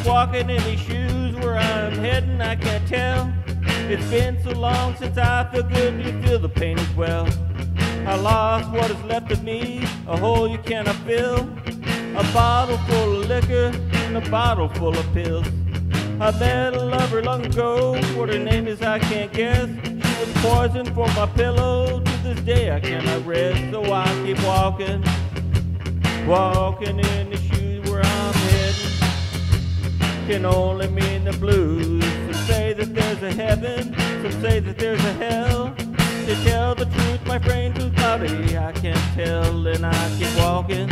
keep walking in these shoes. Where I'm heading, I can't tell. It's been so long since I feel good. Do you feel the pain as well? I lost what is left of me, a hole you cannot fill. A bottle full of liquor and a bottle full of pills. I met a lover long ago. What her name is I can't guess. She was poison for my pillow. To this day I cannot rest. So I keep walking, walking in the shoes. Where I'm heading can only mean the blues. Some say that there's a heaven, some say that there's a hell. To tell the truth, my brain too cloudy, I can't tell. And I keep walking,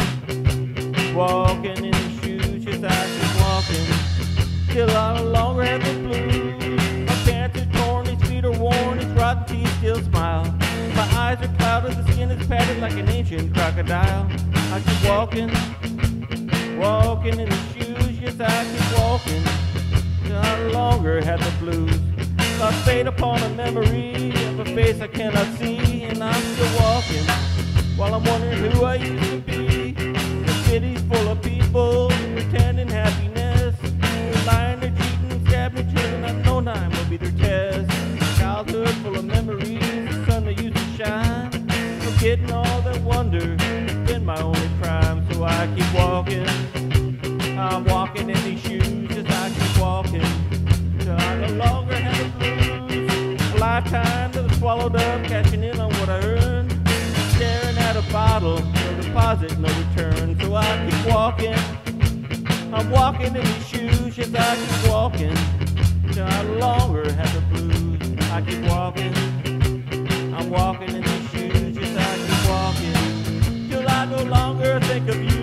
walking in the shoes. Yes, I keep walking till I no longer have the blues. My pants are torn, his feet are worn, his rotten teeth still smile. My eyes are clouded, the skin is padded like an ancient crocodile. I keep walking, walking in the shoes. Yes, I keep walking till I no longer have the blues. I fade upon a memory of a face I cannot see, and I'm still walking while I'm wondering who I used to be. The city's full of people pretending happiness. They're lying, they're cheating, stabbing each other, and I know time will be their test. Childhood full of memories, the sun that used to shine. Forgetting all that wonder has been my only crime. So I keep walking, I'm walking in these shoes. Yes, I keep walking till I no longer have the blues. A lifetime that was swallowed up, cashing in on what I earned. Staring at a bottle, no deposit, no return. So I keep walking, I'm walking in these shoes. Yes, I keep walking till I no longer have the blues. I keep walking, I'm walking in these shoes. Yes, I keep walking till I no longer think of you.